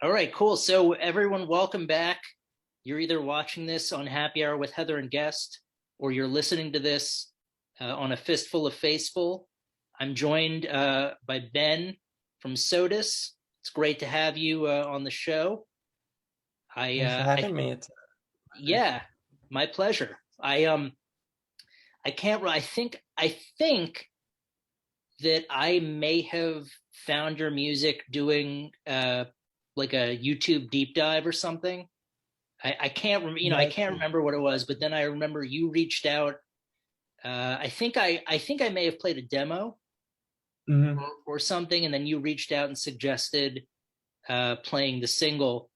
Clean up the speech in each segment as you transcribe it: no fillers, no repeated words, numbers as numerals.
All right, cool. So everyone, welcome back. You're either watching this on Happy Hour with Heather and Guest, or you're listening to this on a fistful of Faceful. I'm joined by Ben from Sodus. It's great to have you on the show. Thanks for I having me. It's a pleasure. yeah, my pleasure. I can't. I think that I may have found your music doing like a YouTube deep dive or something. I can't I Yeah, can't remember what it was, but then I remember you reached out. I think I may have played a demo hmm or something, and then you reached out and suggested playing the single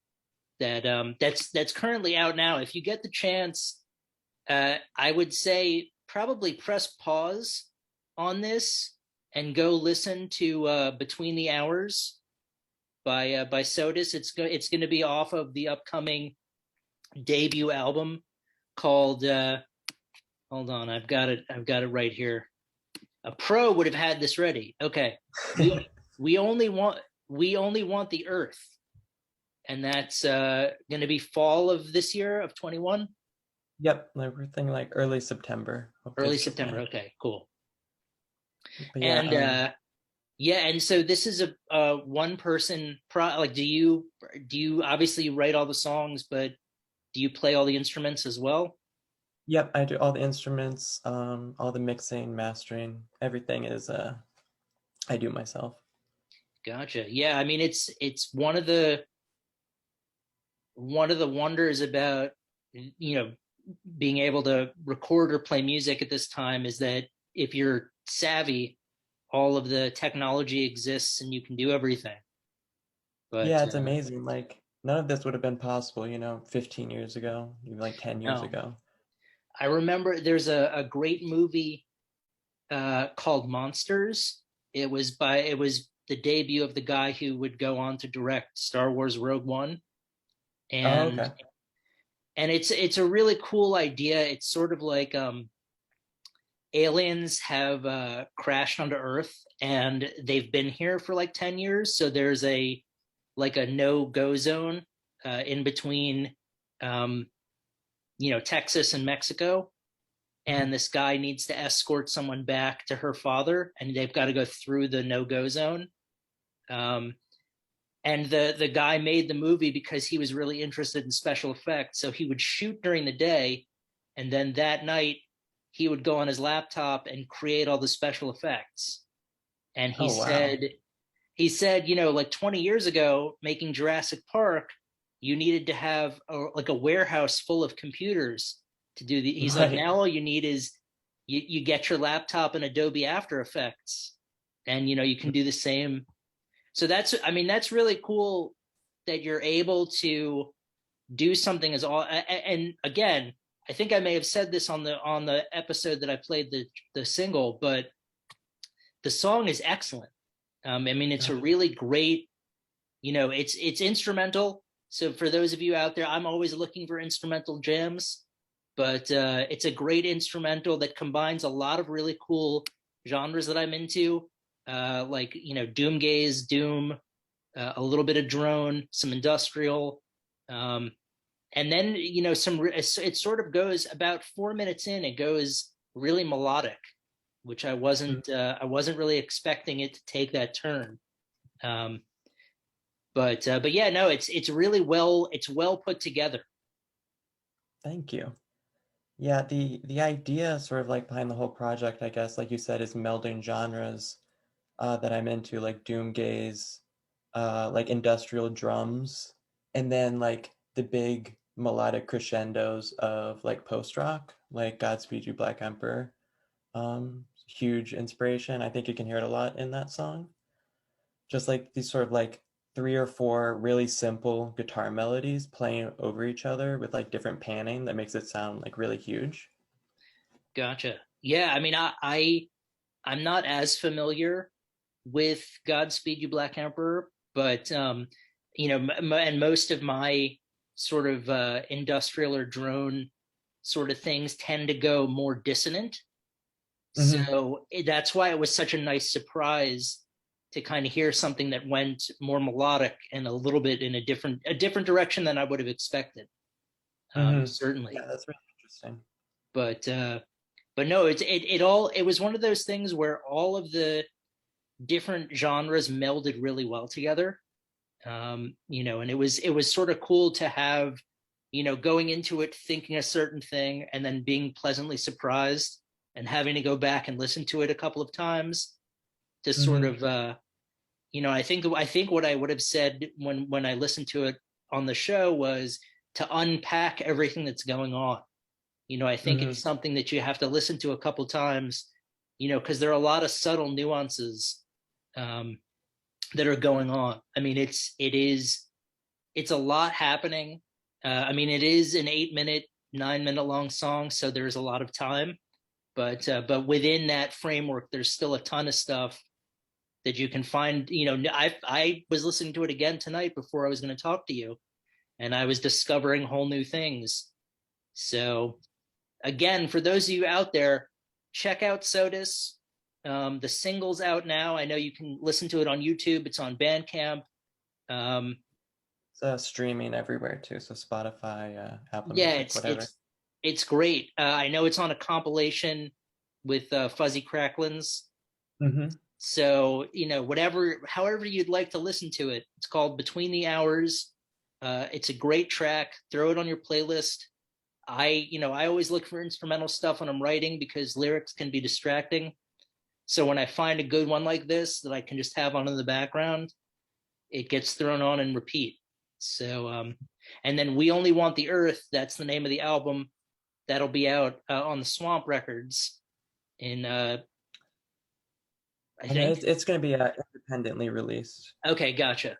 that's currently out now. If you get the chance, I would say probably press pause on this and go listen to Between the Hours by Sodus. It's going to be off of the upcoming debut album called hold on, I've got it right here. A pro would have had this ready. Okay. We only want the earth. And that's going to be fall of this year of 21, Yep, everything like early September. Hopefully early it's September. July. Okay, cool. But yeah, And yeah, and so this is a one person like do you obviously you write all the songs, but do you play all the instruments as well? yep, I do all the instruments, all the mixing, mastering, everything is I do myself. Gotcha. Yeah, I mean it's one of the wonders about being able to record or play music at this time is that if you're savvy, all of the technology exists and you can do everything. But Yeah, it's amazing. Like none of this would have been possible, 15 years ago, even like 10 years no, ago. I remember there's a great movie called Monsters. It was the debut of the guy who would go on to direct Star Wars Rogue One, Oh, and okay. it's a really cool idea. It's sort of like aliens have crashed onto Earth and they've been here for like 10 years. So there's a like a no-go zone in between um, Texas and Mexico. Mhm. And this guy needs to escort someone back to her father, and they've got to go through the no-go zone. Um, and the guy made the movie because he was really interested in special effects. So he would shoot during the day, and then that night he would go on his laptop and create all the special effects. And he Oh, wow. said he said, like 20 years ago, making Jurassic Park, you needed to have like a warehouse full of computers to do the. He's like, Right. now all you need is you get your laptop and Adobe After Effects, and you can do the same. So that's really cool that you're able to do something as all. And again, I think I may have said this on the episode that I played the single, but the song is excellent. I mean, it's a really great, it's instrumental. So for those of you out there, I'm always looking for instrumental jams, but it's a great instrumental that combines a lot of really cool genres that I'm into, like doom gaze, doom, a little bit of drone, some industrial, um, and then it sort of goes about 4 minutes in. It goes really melodic, which I wasn't really expecting it to take that turn. Um, but yeah, no, it's well put together. Thank you. Yeah, the idea sort of like behind the whole project, I guess, like you said, is melding genres that I'm into, like doom gaze, like industrial drums, and then like the big melodic crescendos of like post rock, like Godspeed You Black Emperor. Huge inspiration. I think you can hear it a lot in that song. Just like these sort of like three or four really simple guitar melodies playing over each other with like different panning that makes it sound like really huge. Gotcha. Yeah, I mean, I'm not as familiar with Godspeed You Black Emperor, but and most of my sort of industrial or drone sort of things tend to go more dissonant. hmm So that's why it was such a nice surprise. to kind of hear something that went more melodic and a little bit in a different direction than I would have expected. Yeah, Certainly, that's really interesting. but no, it was one of those things where all of the different genres melded really well together. And it was sort of cool to have, going into it thinking a certain thing and then being pleasantly surprised and having to go back and listen to it a couple of times to sort Hmm. of I think what I would have said when I listened to it on the show was to unpack everything that's going on. I think Hmm. it's something that you have to listen to a couple times, because there are a lot of subtle nuances um, that are going on. I mean, it's a lot happening. I mean, it is an 8 minute, 9 minute long song, so there's a lot of time. But within that framework, there's still a ton of stuff that you can find. I was listening to it again tonight before I was going to talk to you, and I was discovering whole new things. So again, for those of you out there, check out Sodus. The single's out now. I know you can listen to it on YouTube. It's on Bandcamp. Um, It's streaming everywhere too, so Spotify, Apple yeah, Music, it's whatever. it's it's great. I know it's on a compilation with Fuzzy Cracklins. Hmm. So however you'd like to listen to it. It's called Between the Hours. It's a great track. Throw it on your playlist. I always look for instrumental stuff when I'm writing because lyrics can be distracting. So when I find a good one like this that I can just have on in the background, it gets thrown on and repeat. So, and then We Only Want the Earth, that's the name of the album. That'll be out on the Swamp Records in, I Okay, think. it's going to be independently released. Okay, gotcha.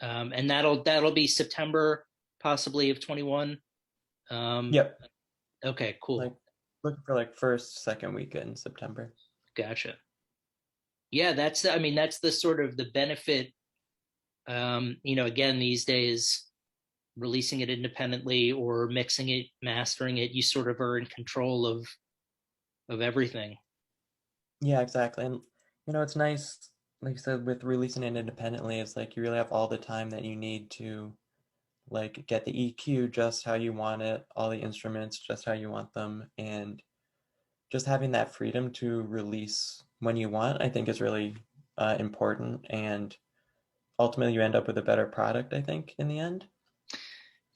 And that'll be September possibly of 21. Um, Yep, okay, like cool. looking for like first, second weekend in September. Gotcha. Yeah, I mean, that's the sort of the benefit, again, these days, releasing it independently or mixing it, mastering it, you sort of are in control of everything. Yeah, exactly. And it's nice, like you said, with releasing it independently, it's like you really have all the time that you need to like get the EQ just how you want it, all the instruments just how you want them, and just having that freedom to release when you want, I think is really important. And ultimately, you end up with a better product, I think, in the end.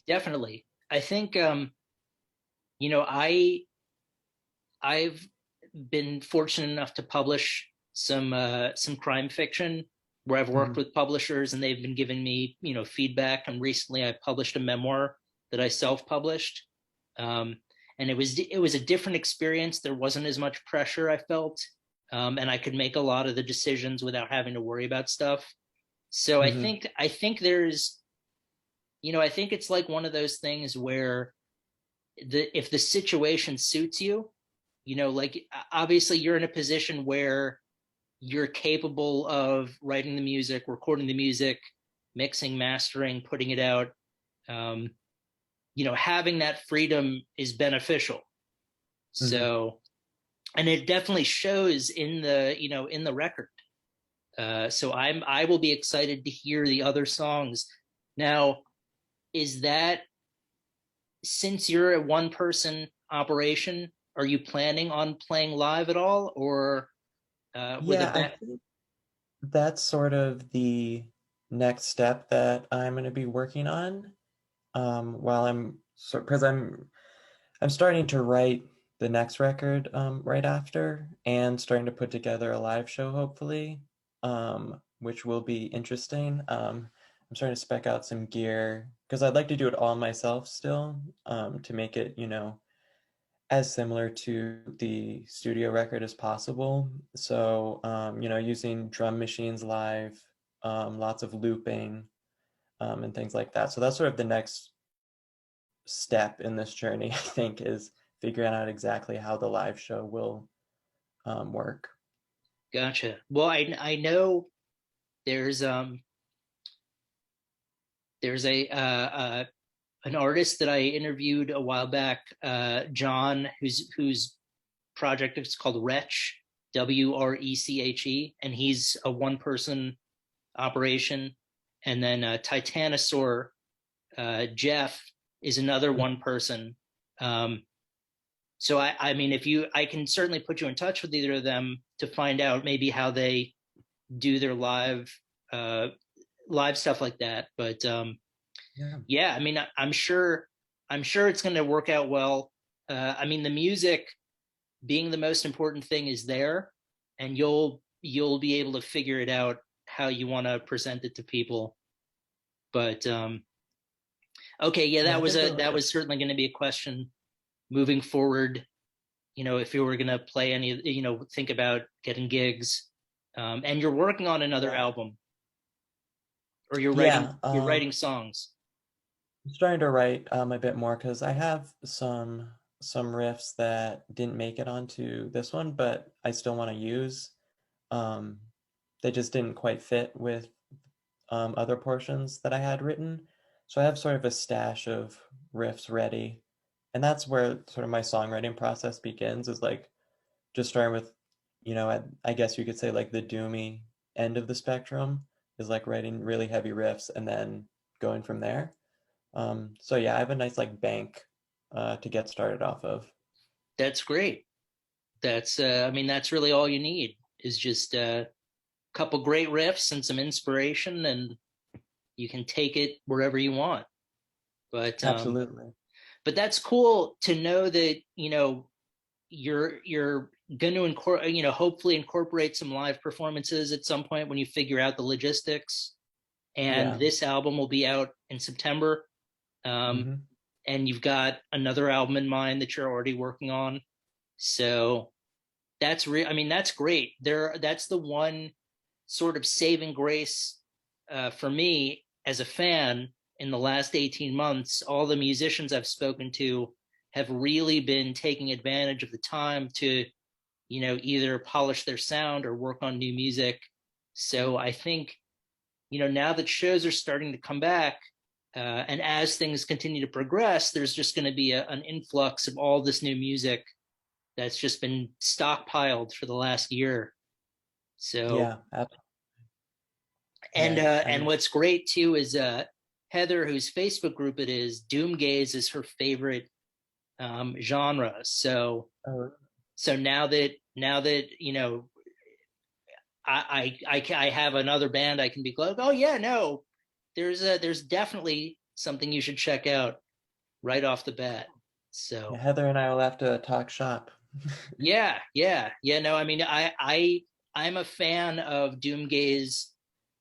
Definitely. I think you know, I've been fortunate enough to publish some crime fiction where I've worked Hmm. with publishers and they've been giving me, feedback. And recently I published a memoir that I self-published. Um, and it was a different experience. There wasn't as much pressure I felt. And I could make a lot of the decisions without having to worry about stuff. So I Hmm. think I think there's, I think it's like one of those things where if the situation suits you, like obviously you're in a position where you're capable of writing the music, recording the music, mixing, mastering, putting it out. um, Having that freedom is beneficial. Hmm. So, and it definitely shows in the record. So I will be excited to hear the other songs. Now, is that, since you're a one person operation, are you planning on playing live at all, or with a Yeah, I band? think that's sort of the next step that I'm going to be working on. While because I'm starting to write the next record right after, and starting to put together a live show, hopefully, which will be interesting. I'm starting to spec out some gear because I'd like to do it all myself still, to make it, as similar to the studio record as possible. So, using drum machines live, lots of looping, and things like that. So that's sort of the next step in this journey, I think, is figuring out exactly how the live show will work. Gotcha. Well, I know there's um there's an artist that I interviewed a while back, John, whose project is called Wretch Wreche, and he's a one person operation. And then Titanosaur Jeff is another one person. Um, so I mean, if you, I can certainly put you in touch with either of them to find out maybe how they do their uh, live stuff like that. But Yeah. yeah, I mean, I'm sure it's going to work out well. I mean, the music being the most important thing is there, and you'll be able to figure it out how you want to present it to people. But okay, yeah, Yeah, I think that was certainly going to be a question moving forward. You know, if you were going to play any, you know, think about getting gigs, and you're working on another yeah. album, or Yeah, you're writing songs. I'm starting to write a bit more because I have some riffs that didn't make it onto this one, but I still want to use. Um, they just didn't quite fit with other portions that I had written. So I have sort of a stash of riffs ready. And that's where sort of my songwriting process begins, is like just starting with, I guess you could say like the doomy end of the spectrum is like writing really heavy riffs and then going from there. So yeah, I have a nice like bank to get started off of. That's great. That's I mean, that's really all you need is just a couple great riffs and some inspiration, and you can take it wherever you want. But Absolutely. but that's cool to know that, you know, you're going to incorporate, you know, hopefully incorporate some live performances at some point when you figure out the logistics. And Yeah. this album will be out in September. Um, Hmm. and you've got another album in mind that you're already working on. So that's I mean, that's great. That's the one sort of saving grace for me as a fan in the last 18 months. All the musicians I've spoken to have really been taking advantage of the time to, you know, either polish their sound or work on new music. So I think, you know, now that shows are starting to come back, and as things continue to progress, there's just going to be an influx of all this new music that's just been stockpiled for the last year. So, Yeah. Yeah. and I'm. what's great too is Heather, whose Facebook group it is, Doomgaze is her favorite genre. So Oh, now that you know, I have another band I can be like, oh yeah, no, there's definitely something you should check out right off the bat. yeah, So Heather and I will have to talk shop. yeah. No, I mean, I'm a fan of Doomgaze.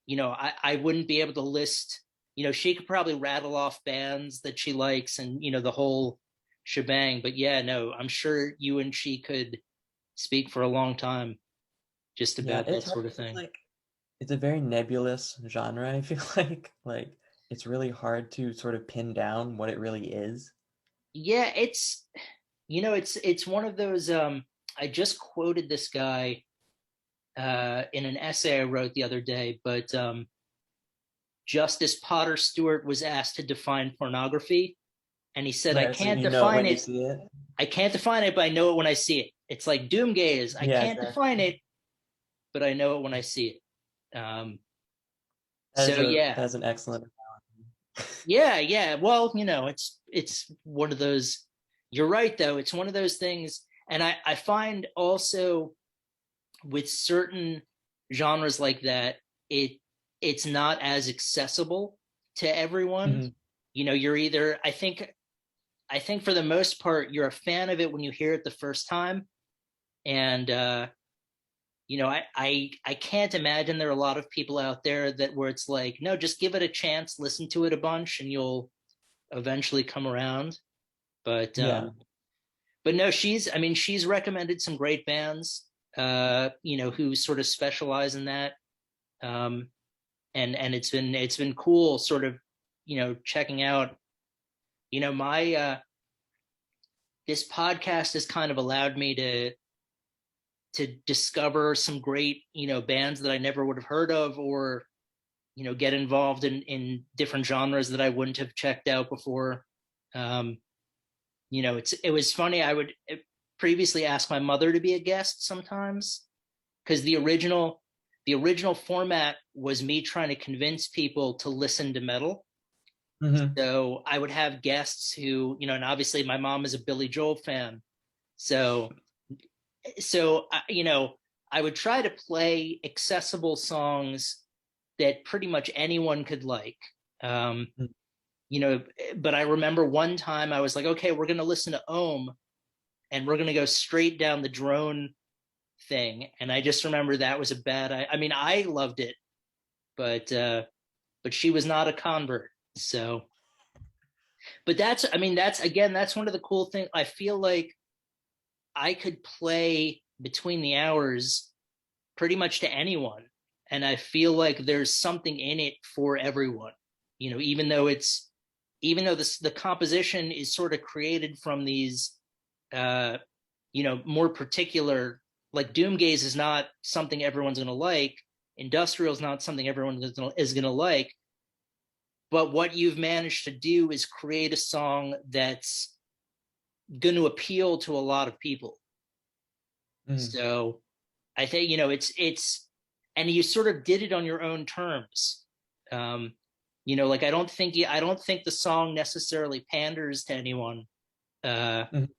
You know, I wouldn't be able to list. You know, she could probably rattle off bands that she likes, and you know the whole shebang. But yeah, no, I'm sure you and she could speak for a long time just Yeah, about that it's hard. sort of It's thing. like it's a very nebulous genre, I feel like it's really hard to sort of pin down what it really is. Yeah, it's, you know, it's one of those. I just quoted this guy in an essay I wrote the other day, but Justice Potter Stewart was asked to define pornography, and he said, Right, so you know it when you see it. I can't define it, but I know it when I see it. It's like Doomgaze. I Yeah, can't exactly. define it, but I know it when I see it. That is So a yeah, that's an excellent. yeah. Well, you know, it's one of those. You're right, though. It's one of those things, and I find also with certain genres like that, it's not as accessible to everyone. Mhm. You know, you're either I think for the most part you're a fan of it when you hear it the first time, and you know, I can't imagine there are a lot of people out there that where it's like, no, just give it a chance, listen to it a bunch, and you'll eventually come around. But Yeah, no, she's I mean, she's recommended some great bands, you know, who sort of specialize in that. Um, and it's been cool sort of, you know, checking out, you know, my this podcast has kind of allowed me to discover some great, you know, bands that I never would have heard of, or you know, get involved in different genres that I wouldn't have checked out before. Um, you know, it was funny. I would previously ask my mother to be a guest sometimes, because the original format was me trying to convince people to listen to metal. Hmm. So I would have guests who, and obviously my mom is a Billy Joel fan. So I would try to play accessible songs that pretty much anyone could like. Um, you know, but I remember one time I was like, okay, we're going to listen to Ohm and we're going to go straight down the drone thing. And I just remember that was a bad, I mean, I loved it, but she was not a convert. So, but I mean, that's one of the cool things. I feel like I could play between the hours pretty much to anyone. And I feel like there's something in it for everyone, even though the composition is sort of created from these, uh, more particular, like Doomgaze is not something everyone's going to like. Industrial is not something everyone is going to like. But what you've managed to do is create a song that's going to appeal to a lot of people. Mm. So I think and you sort of did it on your own terms. Um, like I don't think the song necessarily panders to anyone, uh, Mm.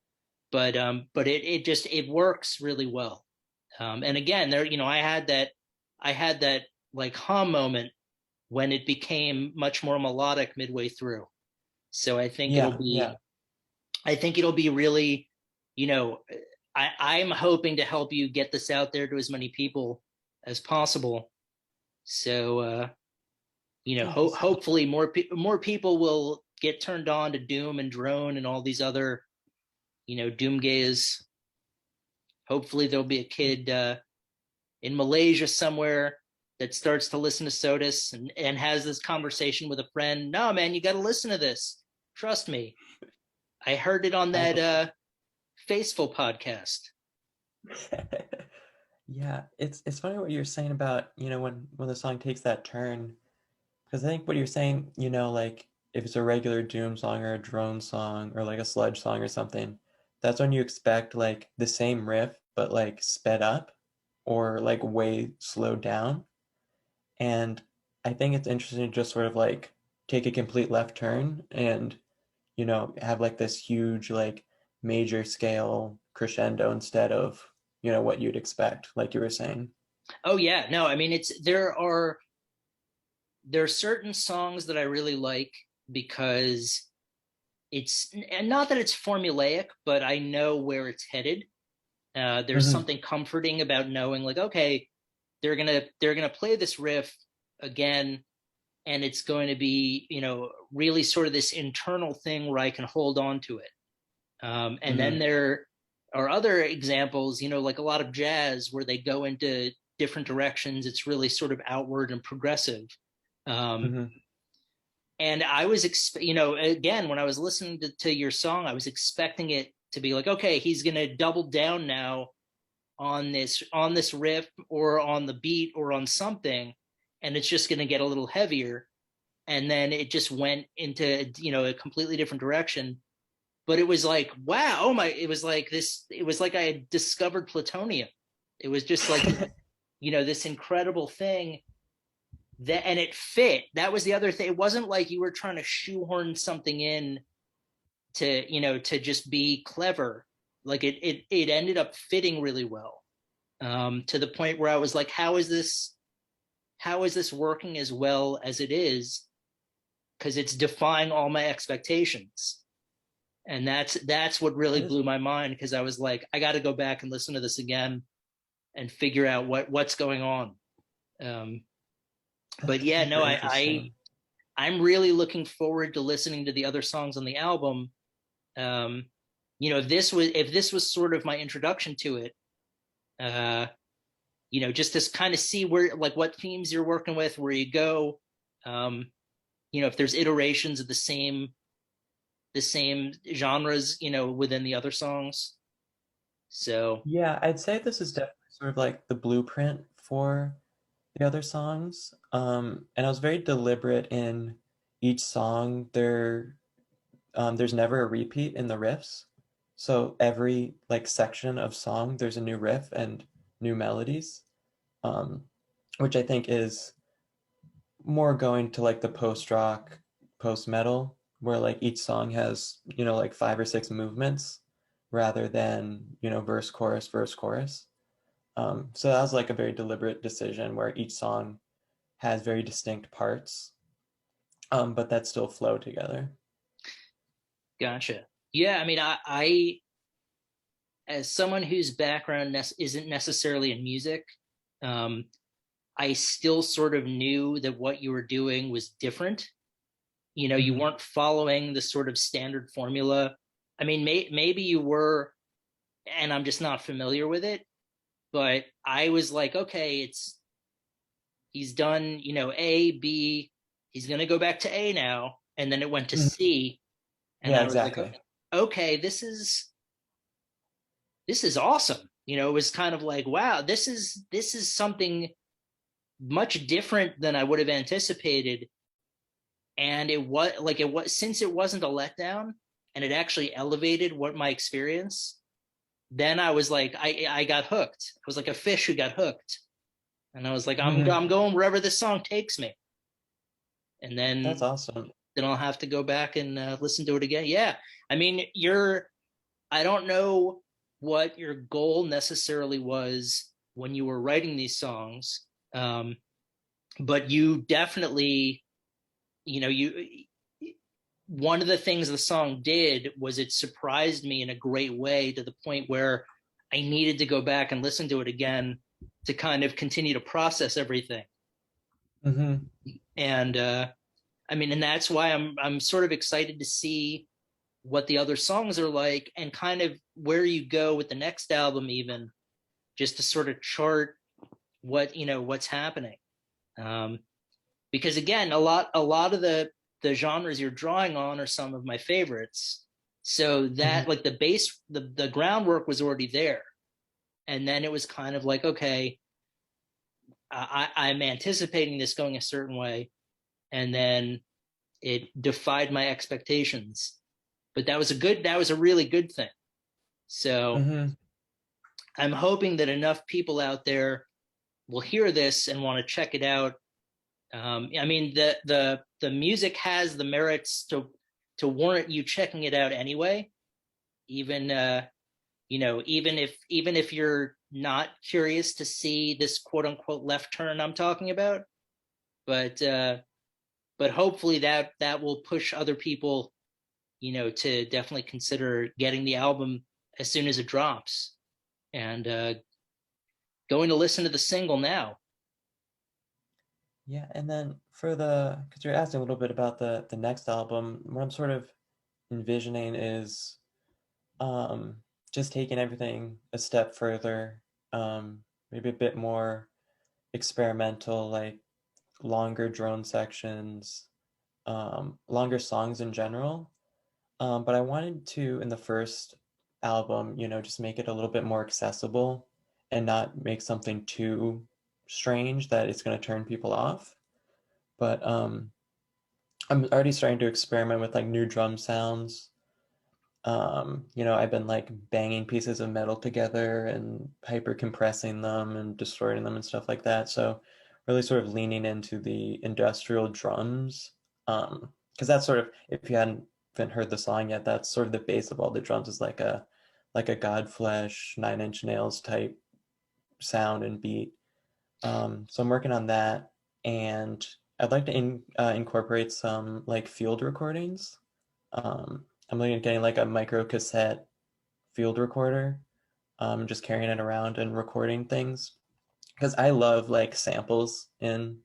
but it works really well. And again, I had that like hum moment when it became much more melodic midway through. So Yeah, yeah. I think it'll be really, you know, I'm hoping to help you get this out there to as many people as possible. So, Thank you so much. hopefully more people will get turned on to Doom and Drone and all these other, Doom gays. Hopefully there'll be a kid in Malaysia somewhere that starts to listen to Sodus and has this conversation with a friend. No, man, you got to listen to this. Trust me. I heard it on I that hope. Faithful podcast. Yeah, it's funny what you're saying about, when the song takes that turn, because I think what you're saying, like if it's a regular Doom song or a drone song or like a sludge song or something, that's when you expect like the same riff but like sped up or like way slowed down. And I think it's interesting to just sort of like take a complete left turn and, have like this huge like major scale crescendo instead of, what you'd expect, like you were saying. Oh yeah, no, I mean there are certain songs that I really like because it's and not that it's formulaic, but I know where it's headed. There's Hmm. something comforting about knowing, like, okay, they're gonna play this riff again, and it's going to be, really sort of this internal thing where I can hold on to it. And then Hmm. there are other examples, like a lot of jazz where they go into different directions. It's really sort of outward and progressive. Um, Hmm. and again, when I was listening to your song, I was expecting it to be like, okay, he's going to double down now on this riff or on the beat or on something, and it's just going to get a little heavier. And then it just went into, a completely different direction. But it was like, wow, oh my, it was like I had discovered plutonium. It was just like, this incredible thing and it fit. That was the other thing. It wasn't like you were trying to shoehorn something in to just be clever. Like it ended up fitting really well. To the point where I was like, how is this working as well as it is? Because it's defying all my expectations. And that's what really That is blew my mind, because I was like, I got to go back and listen to this again and figure out what's going on. Um, but that's yeah, no, super I interesting. I'm really looking forward to listening to the other songs on the album. Um, if this was sort of my introduction to it, uh, just to kind of see where, like, what themes you're working with, where you go, um, if there's iterations of the same genres, within the other songs. So, Yeah, I'd say this is definitely sort of like the blueprint for the other songs. And I was very deliberate in each song. There's never a repeat in the riffs. So every like section of song, there's a new riff and new melodies. um, which I think is more going to like the post rock, post metal, where like each song has, like 5 or 6 movements rather than, verse, chorus. So that was like a very deliberate decision where each song has very distinct parts, but that still flow together. Gotcha. Yeah, I mean, I as someone whose background isn't necessarily in music, um, I still sort of knew that what you were doing was different. You know, you Hmm. weren't following the sort of standard formula. I mean, maybe you were, and I'm just not familiar with it. But I was like, okay, he's done, A, B, he's gonna go back to A now, and then it went to Hmm. C, and Yeah, I was like, exactly. okay, this is awesome. It was kind of like, wow, this is something much different than I would have anticipated. And it was since it wasn't a letdown and it actually elevated what my experience, then I was like, I got hooked. I was like a fish who got hooked. And I was like, Hmm. I'm going wherever this song takes me. And That's then awesome. I'll have to go back and listen to it again. Yeah. I mean, I don't know what your goal necessarily was when you were writing these songs. Um, but you definitely, you one of the things the song did was it surprised me in a great way to the point where I needed to go back and listen to it again to kind of continue to process everything. Hmm. And I mean, and that's why I'm sort of excited to see what the other songs are like and kind of where you go with the next album, even just to sort of chart what's happening. Um, because again, a lot of the genres you're drawing on are some of my favorites. So that Hmm. like the groundwork was already there, and then it was kind of like, okay, I'm anticipating this going a certain way, and then it defied my expectations. But that was a really good thing. So Hmm. I'm hoping that enough people out there will hear this and want to check it out. I mean, the music has the merits to warrant you checking it out anyway. Even even if you're not curious to see this quote unquote left turn I'm talking about, but hopefully that will push other people, to definitely consider getting the album as soon as it drops and going to listen to the single now. Yeah, and then because you're asking a little bit about the next album, what I'm sort of envisioning is um, just taking everything a step further, maybe a bit more experimental, like longer drone sections, longer songs in general. But I wanted to, in the first album, just make it a little bit more accessible and not make something too strange that it's going to turn people off. But I'm already starting to experiment with like new drum sounds. I've been like banging pieces of metal together and hyper compressing them and distorting them and stuff like that. So really sort of leaning into the industrial drums. Because that's sort of, if you haven't heard the song yet, that's sort of the base of all the drums is like a Godflesh, Nine Inch Nails type sound and beat. So I'm working on that, and I'd like to incorporate some like field recordings. I'm looking at getting like a micro cassette field recorder, just carrying it around and recording things because I love like samples in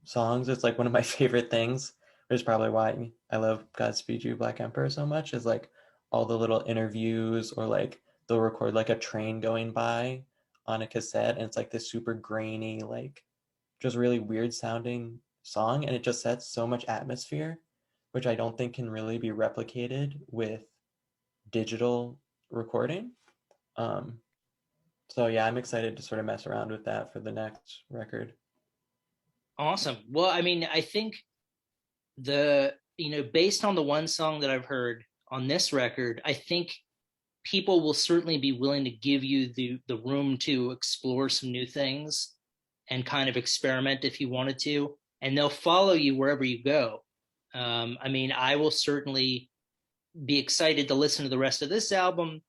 songs. It's like one of my favorite things, which is probably why I love Godspeed You Black Emperor so much, is like all the little interviews or like they'll record like a train going by on a cassette and it's like this super grainy, like just really weird sounding song and it just sets so much atmosphere, which I don't think can really be replicated with digital recording. Um, so yeah, I'm excited to sort of mess around with that for the next record. Awesome. Well, I mean, I think based on the one song that I've heard on this record, I think people will certainly be willing to give you the room to explore some new things and kind of experiment if you wanted to, and they'll follow you wherever you go. I mean, I will certainly be excited to listen to the rest of this album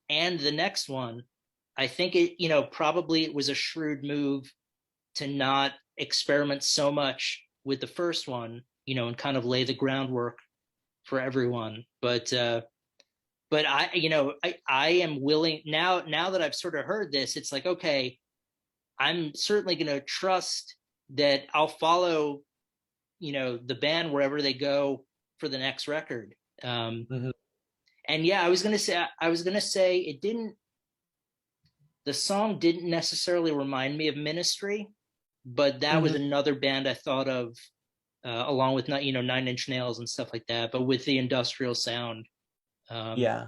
and the next one. I think it, probably it was a shrewd move to not experiment so much with the first one, and kind of lay the groundwork for everyone. But I am willing now that I've sort of heard this, it's like, okay, I'm certainly going to trust that I'll follow, the band wherever they go for the next record. Hmm. And yeah, I was gonna say the song didn't necessarily remind me of Ministry, but that was Hmm. another band I thought of, along with, 9 Inch Nails and stuff like that, but with the industrial sound. Um, Yeah,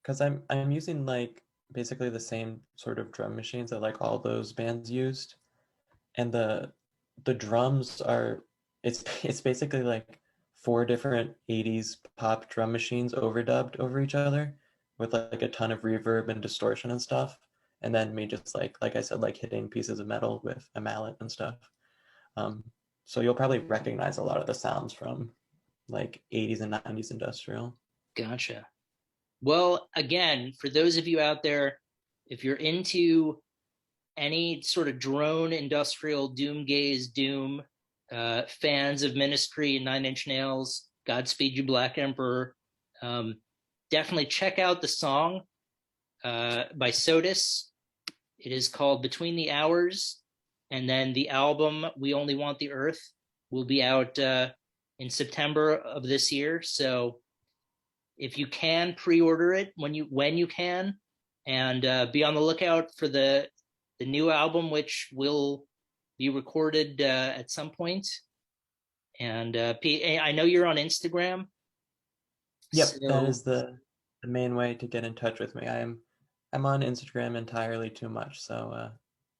because I'm using like basically the same sort of drum machines that like all those bands used, and the drums are it's basically like four different 80s pop drum machines overdubbed over each other with like a ton of reverb and distortion and stuff, and then me just like I said, like hitting pieces of metal with a mallet and stuff. um so you'll probably recognize a lot of the sounds from like 80s and 90s industrial. gotcha. Well, again, for those of you out there, if you're into any sort of drone industrial doom gaze doom, fans of Ministry and 9 Inch Nails, Godspeed You Black Emperor, um, definitely check out the song, by Sodus. It is called Between the Hours. And then the album We Only Want the Earth will be out, in September of this year. So if you can, pre-order it when you can, and be on the lookout for the new album, which will be recorded, at some point. And I know you're on Instagram, Yep, that so is the main way to get in touch with me. I'm on Instagram entirely too much, so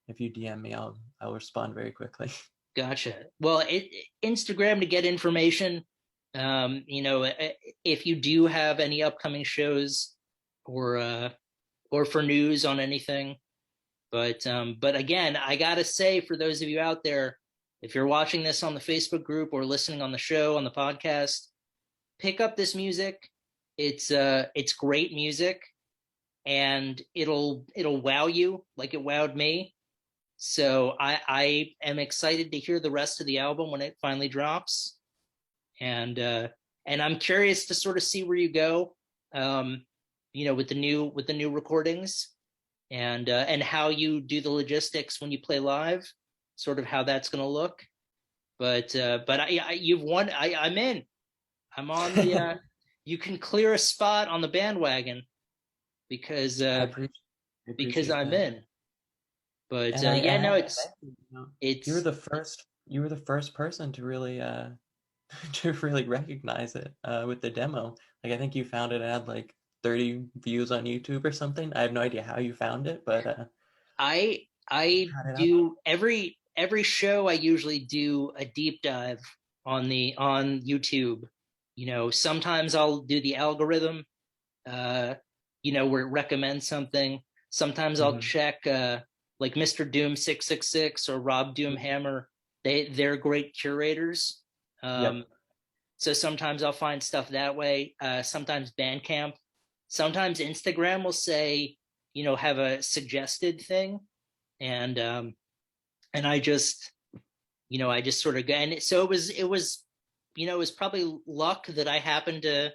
if you DM me, I'll respond very quickly. gotcha. Well, Instagram to get information. If you do have any upcoming shows, or for news on anything. But again, I gotta say, for those of you out there, if you're watching this on the Facebook group or listening on the show on the podcast, pick up this music. It's great music, and it'll wow you like it wowed me. So I am excited to hear the rest of the album when it finally drops, and I'm curious to sort of see where you go, with the new recordings, and how you do the logistics when you play live, sort of how that's going to look. But you've won. I'm in. I'm on the. You can clear a spot on the bandwagon, because I uh, appreciate I because appreciate I'm that. in. But And I yeah, no, have to thank it's you. it's You were the first person to really to really recognize it with the demo. Like I think you found it had like 30 views on YouTube or something. I have no idea how you found it, but I got it up. do every show. I usually do a deep dive on YouTube. Sometimes I'll do the algorithm, where it recommends something. Sometimes I'll Hmm. check, like Mr. Doom 666 or Rob Doomhammer. They're great curators. Um, Yep. so sometimes I'll find stuff that way. Sometimes Bandcamp. Sometimes Instagram will say, have a suggested thing, and I just sort of go. And so it was probably luck that I happened to,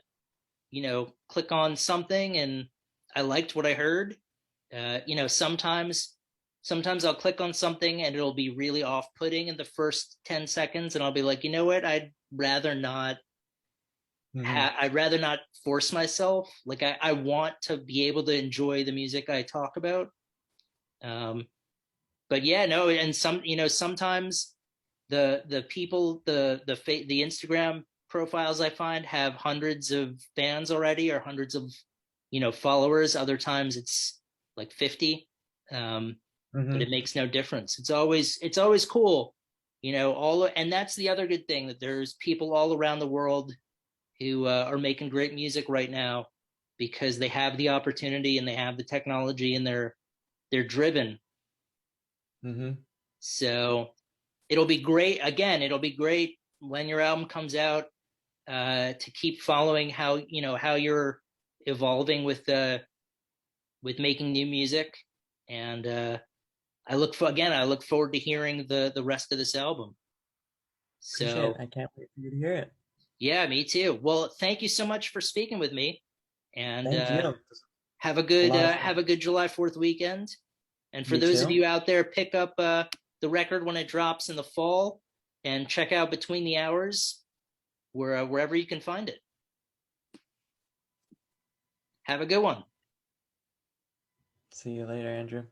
click on something and I liked what I heard. Sometimes I'll click on something and it'll be really off-putting in the first 10 seconds, and I'll be like, you know what, Hmm. I'd rather not force myself. Like, I want to be able to enjoy the music I talk about. um but yeah, no, and sometimes the people, the Instagram profiles I find have hundreds of fans already, or hundreds of, followers. Other times it's like 50. um but it Hmm. makes no difference. It's always cool, and that's the other good thing, that there's people all around the world who, are making great music right now, because they have the opportunity and they have the technology, and they're driven. Hmm. So it'll be great. Again, it'll be great when your album comes out, to keep following how, how you're evolving with making new music. And I look forward to hearing the rest of this album. Appreciate it. So I can't wait for you to hear it. yeah, me too. Well, thank you so much for speaking with me, and Thank you. This was a lot of fun. have a good July 4th weekend. And for You those of too. you out there, pick up the record when it drops in the fall, and check out Between the Hours wherever you can find it. Have a good one. See you later, Andrew.